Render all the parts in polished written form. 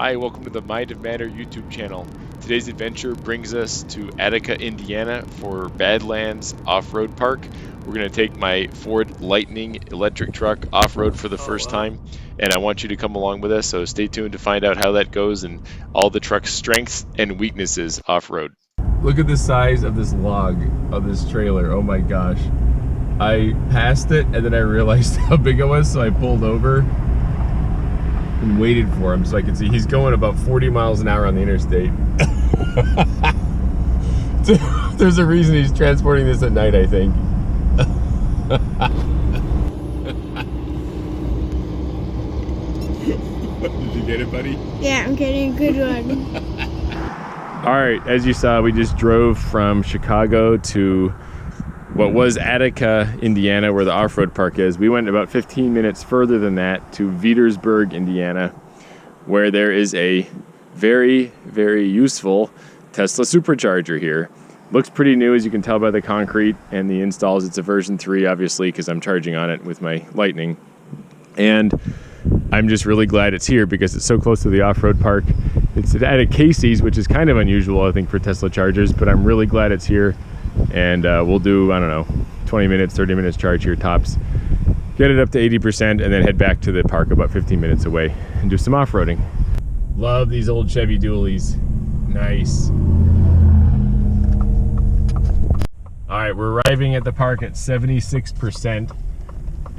Hi, welcome to the Mind of Matter YouTube channel. Today's adventure brings us to Attica, Indiana for Badlands Offroad Park. We're going to take my Ford Lightning electric truck off-road for the first time, and I want you to come along with us, so stay tuned to find out how that goes and all the truck's strengths and weaknesses off-road. Look at the size of this log of this trailer. Oh my gosh. I passed it and then I realized how big it was, so I pulled over and waited for him so I could see. He's going about 40 miles an hour on the interstate. There's a reason he's transporting this at night, I think. Did you get it, buddy? Yeah, I'm getting a good one. All right, as you saw, we just drove from Chicago to what was Attica, Indiana, where the off-road park is. We went about 15 minutes further than that to Veedersburg, Indiana, where there is a very, very useful Tesla Supercharger here. Looks pretty new, as you can tell by the concrete and the installs. It's a version 3, obviously, because I'm charging on it with my Lightning. And I'm just really glad it's here because it's so close to the off-road park. It's at a Casey's, which is kind of unusual, I think, for Tesla chargers, but I'm really glad it's here. And we'll do, I don't know, 20 minutes, 30 minutes charge here tops. Get it up to 80% and then head back to the park about 15 minutes away and do some off-roading. Love these old Chevy dualies. Nice. All right, we're arriving at the park at 76%.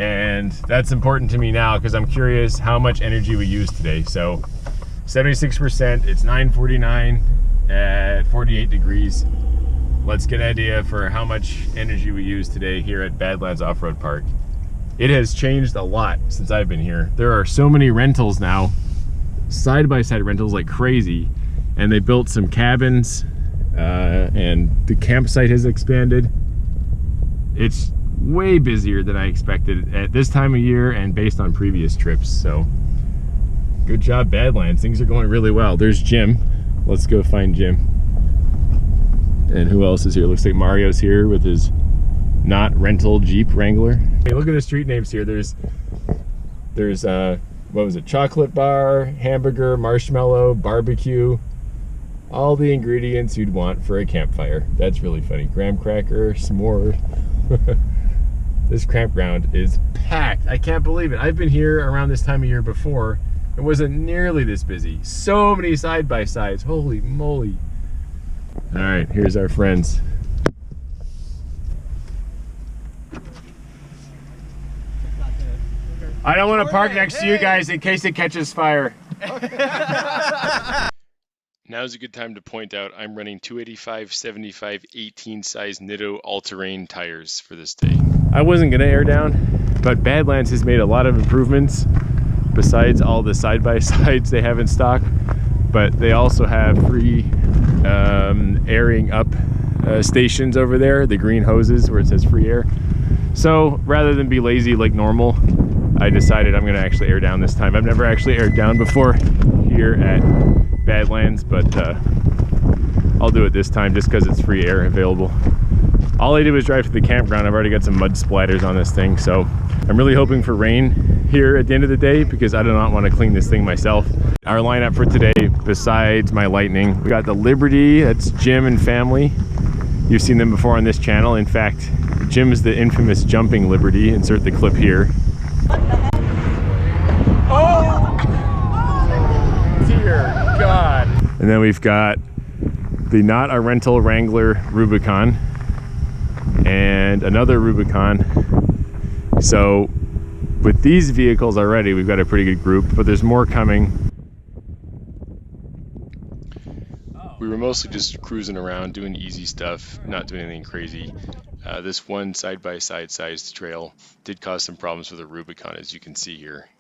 And that's important to me now because I'm curious how much energy we use today. So 76%, it's 9:49 at 48 degrees. Let's get an idea for how much energy we use today here at Badlands Offroad Park. It has changed a lot since I've been here. There are so many rentals now, side-by-side rentals like crazy, and they built some cabins and the campsite has expanded. It's way busier than I expected at this time of year and based on previous trips. So good job, Badlands. Things are going really well. There's Jim. Let's go find Jim. And who else is here? Looks like Mario's here with his not rental Jeep Wrangler. Hey, look at the street names here. There's what was it? Chocolate bar, hamburger, marshmallow, barbecue. All the ingredients you'd want for a campfire. That's really funny. Graham cracker, s'more. This campground is packed. I can't believe it. I've been here around this time of year before. It wasn't nearly this busy. So many side-by-sides. Holy moly. All right, here's our friends. I don't want to park next to you guys in case it catches fire. Now's a good time to point out I'm running 285/75 18 size Nitto all-terrain tires for this day. I wasn't gonna air down, but Badlands has made a lot of improvements besides all the side-by-sides they have in stock, but they also have free airing up stations over there, the green hoses where it says free air. So rather than be lazy like normal, I decided I'm gonna actually air down this time. I've never actually aired down before here at Badlands, but I'll do it this time just because it's free air available. All I did was drive to the campground. I've already got some mud splatters on this thing, so I'm really hoping for rain here at the end of the day because I do not want to clean this thing myself. Our lineup for today, besides my Lightning, we got the Liberty. That's Jim and family. You've seen them before on this channel. In fact, Jim is the infamous jumping Liberty. Insert the clip here. Oh! Dear God. And then we've got the not a rental Wrangler Rubicon and another Rubicon. So with these vehicles already, we've got a pretty good group, but there's more coming. We were mostly just cruising around, doing easy stuff, not doing anything crazy. This one side-by-side sized trail did cause some problems for the Rubicon, as you can see here.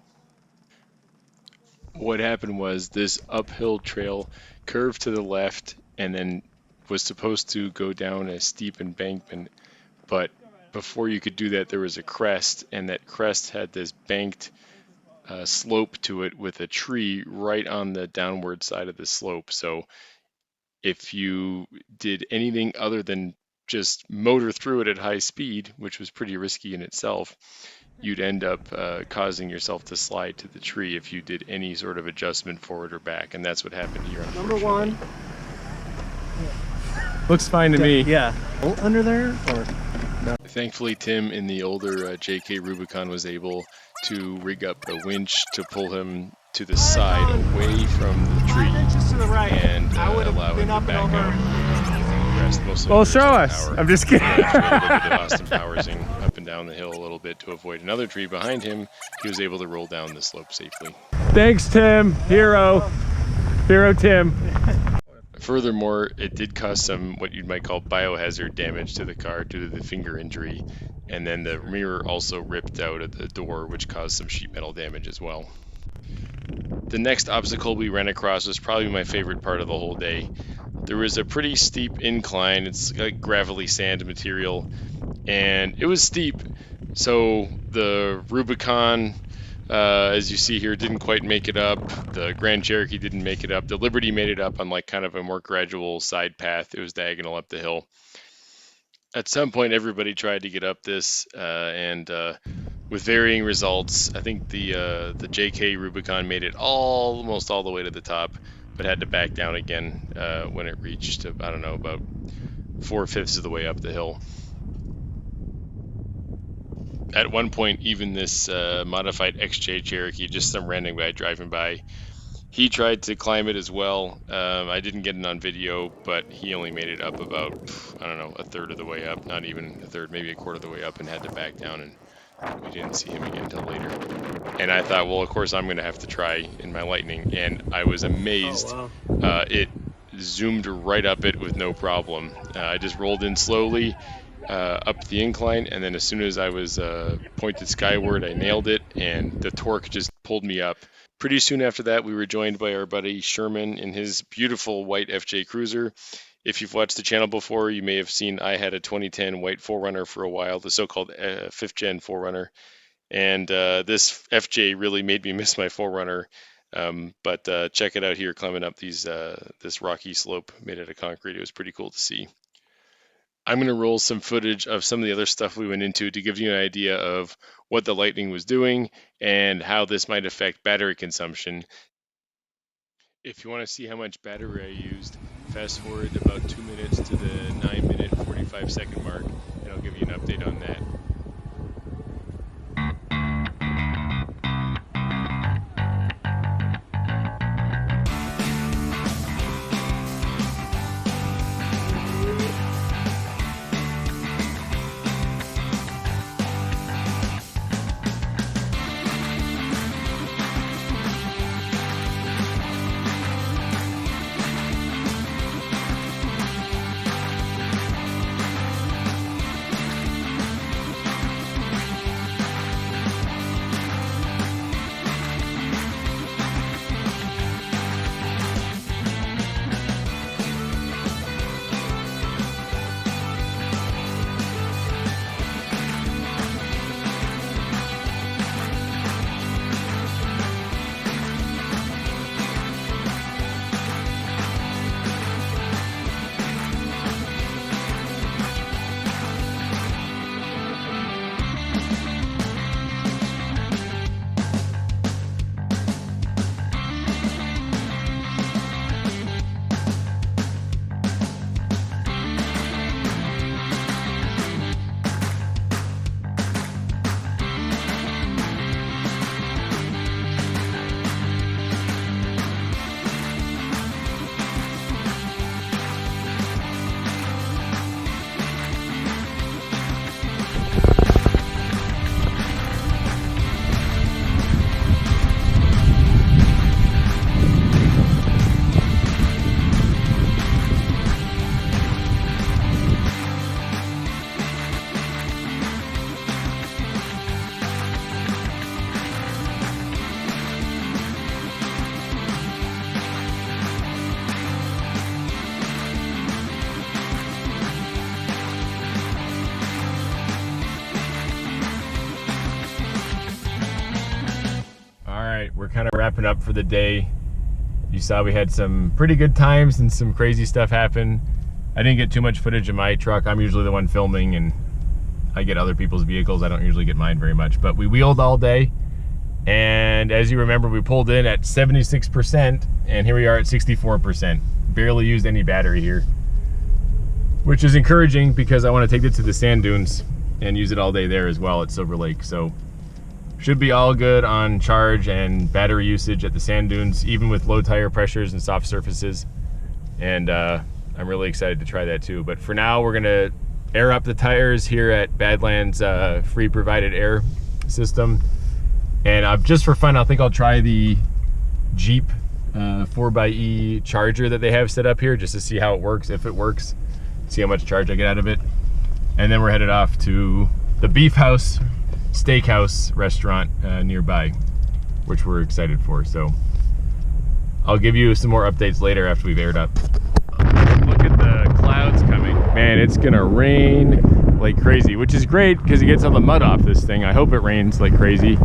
What happened was this uphill trail curved to the left and then was supposed to go down a steep embankment, but before you could do that there was a crest, and that crest had this banked slope to it with a tree right on the downward side of the slope. So if you did anything other than just motor through it at high speed, which was pretty risky in itself, you'd end up causing yourself to slide to the tree if you did any sort of adjustment forward or back, and that's what happened here. Number one. Looks fine to me. Yeah. Under there or? No. Thankfully, Tim in the older JK Rubicon was able to rig up a winch to pull him to the side away from the tree and allow him to back out. Rest most of Well, it show on us. power. I'm just kidding. After a little bit of Austin Powersing up and down the hill a little bit to avoid another tree behind him, he was able to roll down the slope safely. Thanks, Tim. Hero. Hero Tim. Furthermore, it did cause some what you might call biohazard damage to the car due to the finger injury, and then the mirror also ripped out at the door, which caused some sheet metal damage as well. The next obstacle we ran across was probably my favorite part of the whole day. There was a pretty steep incline. It's like gravelly sand material, and it was steep, so the Rubicon, as you see here, didn't quite make it up. The Grand Cherokee didn't make it up. The Liberty made it up on like kind of a more gradual side path. It was diagonal up the hill. At some point, everybody tried to get up this, and with varying results. I think the JK Rubicon made it almost all the way to the top, but had to back down again when it reached, I don't know, about 4/5 of the way up the hill. At one point, even this modified XJ Cherokee, just some random guy driving by, he tried to climb it as well. I didn't get it on video, but he only made it up about, I don't know, 1/3 of the way up, not even 1/3, maybe 1/4 of the way up, and had to back down, and we didn't see him again until later. And I thought, well, of course I'm going to have to try in my Lightning, and I was amazed. Oh, wow. It zoomed right up it with no problem. I just rolled in slowly up the incline, and then as soon as I was pointed skyward, I nailed it, and the torque just pulled me up. Pretty soon after that, we were joined by our buddy Sherman in his beautiful white FJ Cruiser. If you've watched the channel before, you may have seen I had a 2010 white 4Runner for a while, the so-called 5th gen 4Runner. And this FJ really made me miss my 4Runner. But check it out here, climbing up this rocky slope made out of concrete. It was pretty cool to see. I'm going to roll some footage of some of the other stuff we went into to give you an idea of what the Lightning was doing and how this might affect battery consumption. If you want to see how much battery I used, fast forward about 2 minutes to the 9-minute 45-second mark, and I'll give you an update on that. We're kind of wrapping up for the day. You saw we had some pretty good times and some crazy stuff happen. I didn't get too much footage of my truck. I'm usually the one filming, and I get other people's vehicles. I don't usually get mine very much, but we wheeled all day. And as you remember, we pulled in at 76%, and here we are at 64%. Barely used any battery here, which is encouraging because I want to take it to the sand dunes and use it all day there as well at Silver Lake. So should be all good on charge and battery usage at the sand dunes, even with low tire pressures and soft surfaces. And I'm really excited to try that too. But for now, we're gonna air up the tires here at Badlands free provided air system. And just for fun, I think I'll try the Jeep 4xe charger that they have set up here just to see how it works, if it works, see how much charge I get out of it. And then we're headed off to the Beef House Steakhouse restaurant nearby, which we're excited for. So I'll give you some more updates later after we've aired up. Look at the clouds coming. Man, it's gonna rain like crazy, which is great because it gets all the mud off this thing. I hope it rains like crazy.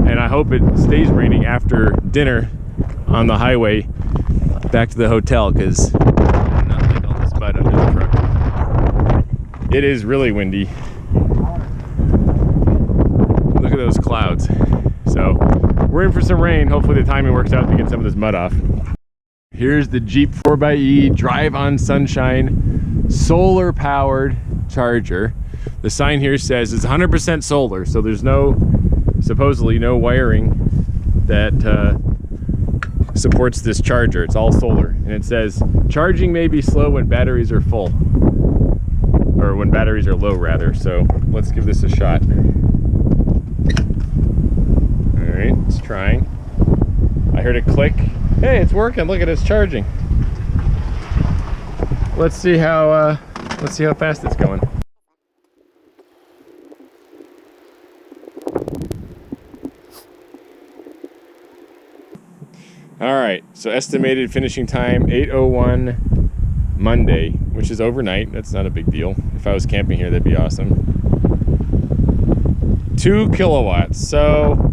And I hope it stays raining after dinner on the highway back to the hotel, because I don't like all this mud under the truck. It is really windy. Look at those clouds. So we're in for some rain. Hopefully the timing works out to get some of this mud off. Here's the Jeep 4xe Drive on Sunshine solar powered charger. The sign here says it's 100% solar, so there's supposedly no wiring that supports this charger. It's all solar, and it says charging may be slow when batteries are full, or when batteries are low rather. So let's give this a shot. All right, it's trying. I heard it click. Hey, it's working. Look at it, it's charging. Let's see how fast it's going. All right, so estimated finishing time 8:01 Monday, which is overnight. That's not a big deal. If I was camping here, that'd be awesome. 2 kilowatts, so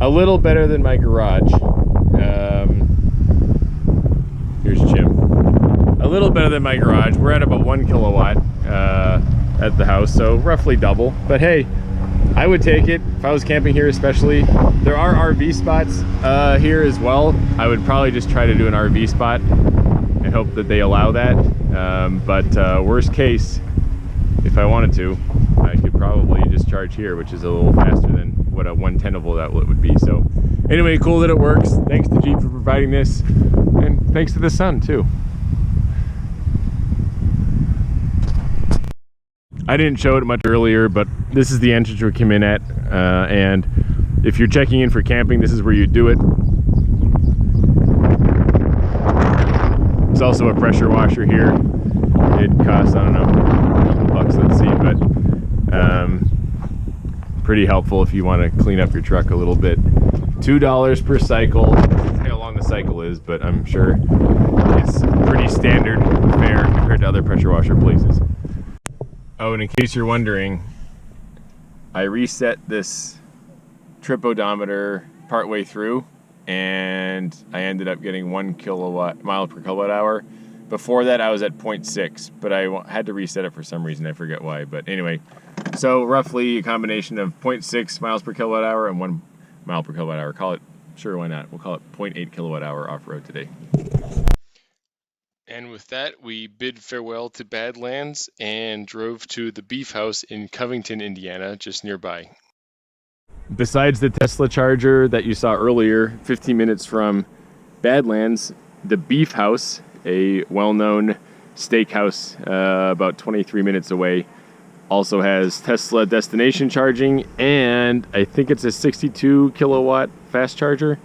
a little better than my garage. Here's Jim. A little better than my garage. We're at about 1 kilowatt at the house, so roughly double. But hey, I would take it if I was camping here, especially. There are RV spots here as well. I would probably just try to do an RV spot and hope that they allow that. But worst case, if I wanted to, I could probably just charge here, which is a little faster than what a 110 volt outlet would be. So anyway, cool that it works. Thanks to Jeep for providing this, and thanks to the sun too. I didn't show it much earlier, but this is the entrance we came in at, and if you're checking in for camping, this is where you do it. There's also a pressure washer here. It costs, I don't know, a couple bucks, let's see, but pretty helpful if you want to clean up your truck a little bit. $2 per cycle. I don't know how long the cycle is, but I'm sure it's pretty standard fare compared to other pressure washer places. Oh, and in case you're wondering, I reset this trip odometer partway through, and I ended up getting 1 mile per kilowatt hour. Before that, I was at 0.6, but I had to reset it for some reason. I forget why. But anyway, so roughly a combination of 0.6 miles per kilowatt hour and 1 mile per kilowatt hour. Call it, sure, why not? We'll call it 0.8 kilowatt hour off-road today. And with that, we bid farewell to Badlands and drove to the Beef House in Covington, Indiana, just nearby. Besides the Tesla charger that you saw earlier, 15 minutes from Badlands, the Beef House, a well-known steakhouse about 23 minutes away, also has Tesla destination charging, and I think it's a 62 kilowatt fast charger.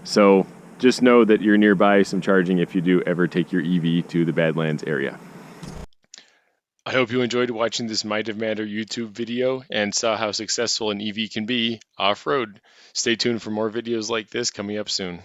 So just know that you're nearby some charging if you do ever take your EV to the Badlands area. I hope you enjoyed watching this Might Have Matter YouTube video and saw how successful an EV can be off-road. Stay tuned for more videos like this coming up soon.